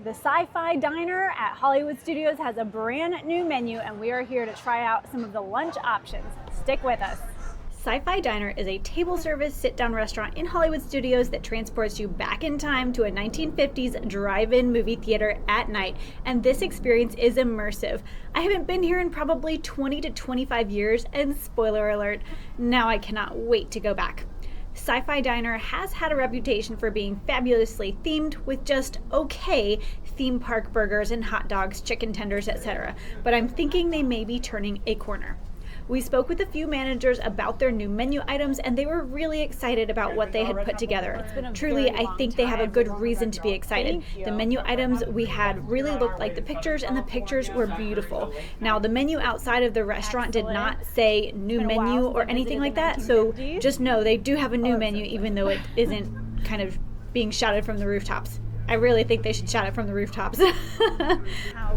The Sci Fi Diner at Hollywood Studios has a brand new menu, and we are here to try out some of the lunch options. Stick with us. Sci Fi Diner is a table service sit-down restaurant in Hollywood Studios that transports you back in time to a 1950s drive-in movie theater at night, and this experience is immersive. I haven't been here in probably 20 to 25 years, and spoiler alert, now I cannot wait to go back. Sci Fi Diner has had a reputation for being fabulously themed with just okay theme park burgers and hot dogs, chicken tenders, etc. But I'm thinking they may be turning a corner. We spoke with a few managers about their new menu items, and they were really excited about what they had put together. Truly, I think they have a good reason to be excited. The menu items we had really looked like the pictures, and the pictures were beautiful. Now, the menu outside of the restaurant did not say new menu or anything like that, so just know they do have a new menu, even though it isn't kind of being shouted from the rooftops. I really think they should shout it from the rooftops.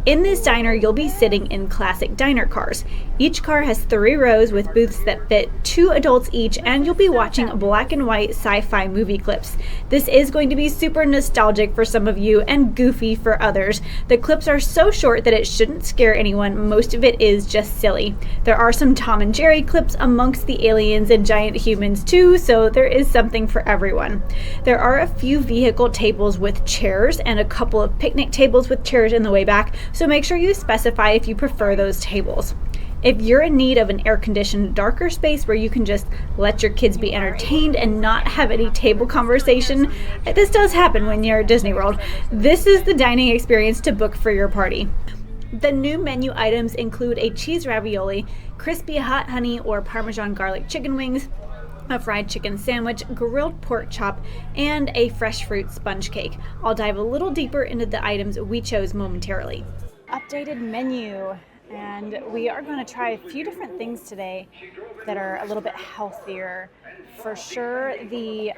In this diner, you'll be sitting in classic diner cars. Each car has 3 rows with booths that fit 2 adults each, and you'll be watching black and white sci-fi movie clips. This is going to be super nostalgic for some of you and goofy for others. The clips are so short that it shouldn't scare anyone. Most of it is just silly. There are some Tom and Jerry clips amongst the aliens and giant humans too, so there is something for everyone. There are a few vehicle tables with chairs and a couple of picnic tables with chairs in the way back, so make sure you specify if you prefer those tables. If you're in need of an air-conditioned, darker space where you can just let your kids be entertained and not have any table conversation, this does happen when you're at Disney World, this is the dining experience to book for your party. The new menu items include a cheese ravioli, crispy hot honey or Parmesan garlic chicken wings, a fried chicken sandwich, grilled pork chop, and a fresh fruit sponge cake. I'll dive a little deeper into the items we chose momentarily. Updated menu, and we are going to try a few different things today that are a little bit healthier. For sure, the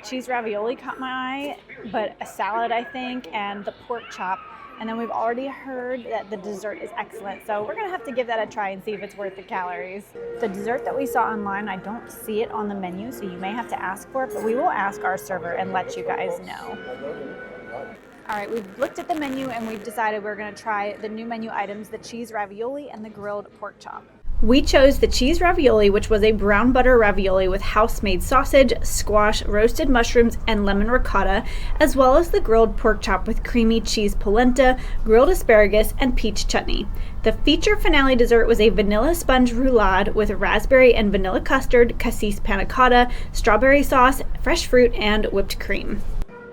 cheese ravioli caught my eye, but a salad, I think, and the pork chop. And then we've already heard that the dessert is excellent, so we're going to have to give that a try and see if it's worth the calories. The dessert that we saw online, I don't see it on the menu, so you may have to ask for it, but we will ask our server and let you guys know. All right, we've looked at the menu and we've decided we're going to try the new menu items, the cheese ravioli and the grilled pork chop. We chose the cheese ravioli, which was a brown butter ravioli with house-made sausage, squash, roasted mushrooms, and lemon ricotta, as well as the grilled pork chop with creamy cheese polenta, grilled asparagus, and peach chutney. The feature finale dessert was a vanilla sponge roulade with raspberry and vanilla custard, cassis panna cotta, strawberry sauce, fresh fruit, and whipped cream.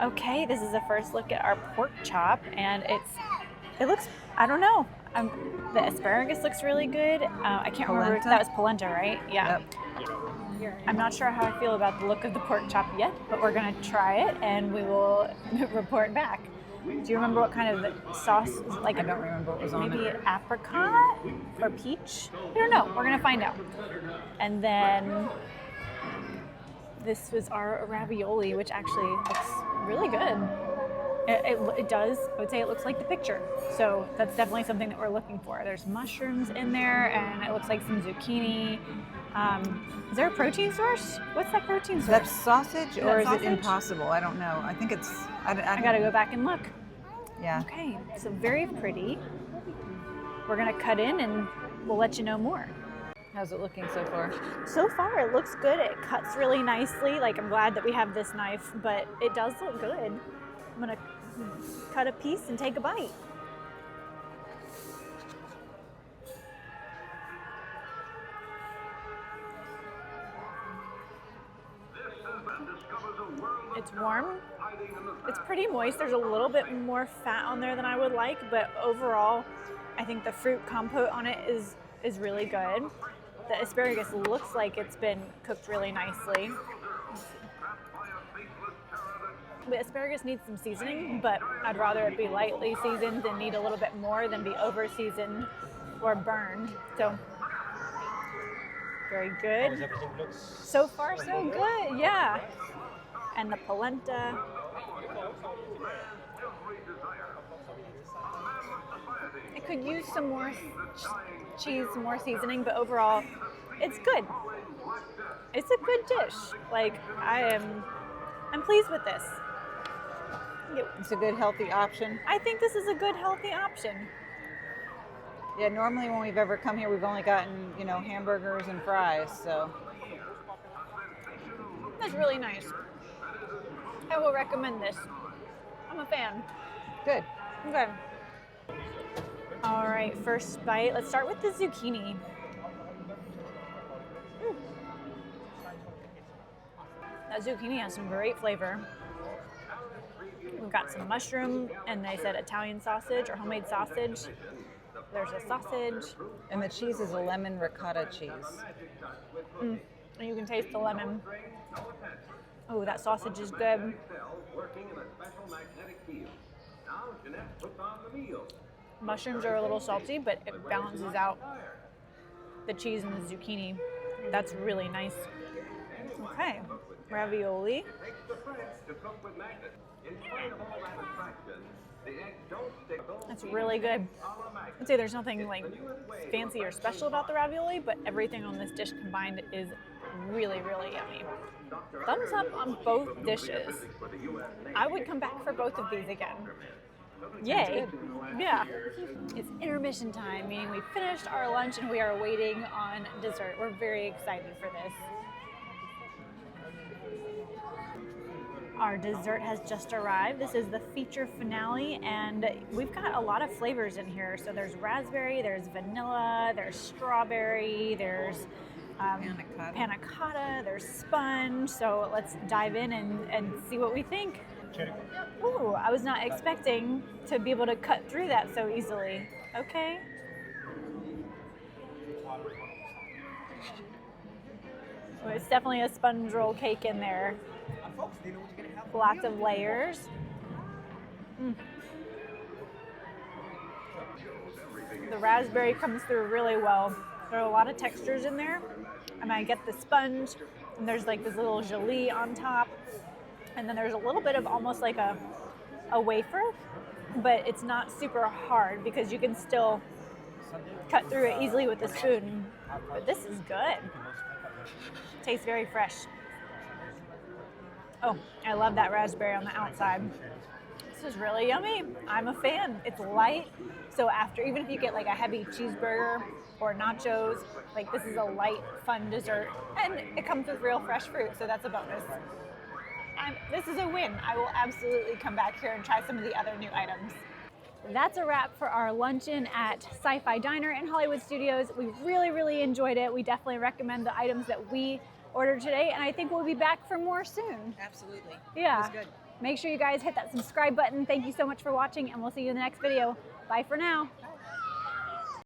Okay, this is the first look at our pork chop, and it looks, I don't know. The asparagus looks really good. I can't remember if that was polenta, right? Yeah. Yep. I'm not sure how I feel about the look of the pork chop yet, but we're gonna try it and we will report back. Do you remember what kind of sauce? Like, I don't remember what was on it. Maybe apricot or peach? I don't know. We're gonna find out. And then this was our ravioli, which actually looks really good. It does. I would say it looks like the picture. So that's definitely something that we're looking for. There's mushrooms in there, and it looks like some zucchini. Is there a protein source? What's that protein source? That's sausage, or is sausage? it impossible? I don't know. I think it's... I got to go back and look. Yeah. Okay, so very pretty. We're going to cut in, and we'll let you know more. How's it looking so far? So far, it looks good. It cuts really nicely. Like, I'm glad that we have this knife, but it does look good. I'm going to cut a piece and take a bite. It's warm. It's pretty moist. There's a little bit more fat on there than I would like, but overall, I think the fruit compote on it is really good. The asparagus looks like it's been cooked really nicely. The asparagus needs some seasoning, but I'd rather it be lightly seasoned than need a little bit more than be over-seasoned or burned. So, very good. So far, so good, yeah. And the polenta. It could use some more cheese, some more seasoning, but overall, it's good. It's a good dish. Like, I'm pleased with this. It's a good healthy option. I think this is a good healthy option. Yeah, normally when we've ever come here, we've only gotten, hamburgers and fries. So That's really nice. I will recommend this. I'm a fan. good. Okay. All right, first bite. Let's start with the zucchini. That zucchini has some great flavor. We've got some mushroom, and they said Italian sausage or homemade sausage. There's a sausage. And the cheese is a lemon ricotta cheese. And you can taste the lemon. Oh, that sausage is good. Mushrooms are a little salty, but it balances out the cheese and the zucchini. That's really nice. Okay, ravioli. That's really good. I'd say there's nothing like fancy or special about the ravioli, but everything on this dish combined is really, really yummy. Thumbs up on both dishes. I would come back for both of these again. Yay. Yeah. It's intermission time, meaning we finished our lunch and we are waiting on dessert. We're very excited for this. Our dessert has just arrived. This is the feature finale, and we've got a lot of flavors in here. So there's raspberry, there's vanilla, there's strawberry, there's panna cotta, there's sponge. So let's dive in and see what we think. Ooh, I was not expecting to be able to cut through that so easily. Okay. Well, it's definitely a sponge roll cake in there. Lots of layers. The raspberry comes through really well. There are a lot of textures in there. And I get the sponge, and there's like this little gelée on top. And then there's a little bit of almost like a wafer, but it's not super hard because you can still cut through it easily with a spoon. But this is good. Tastes very fresh. Oh, I love that raspberry on the outside. This is really yummy. I'm a fan. It's light, so after, even if you get like a heavy cheeseburger or nachos, like this is a light, fun dessert. And it comes with real fresh fruit, so that's a bonus. This is a win. I will absolutely come back here and try some of the other new items. That's a wrap for our luncheon at Sci Fi Diner in Hollywood Studios. We really, really enjoyed it. We definitely recommend the items that we ordered today, and I think we'll be back for more soon. Absolutely. Yeah. It was good. Make sure you guys hit that subscribe button. Thank you so much for watching, and we'll see you in the next video. Bye for now.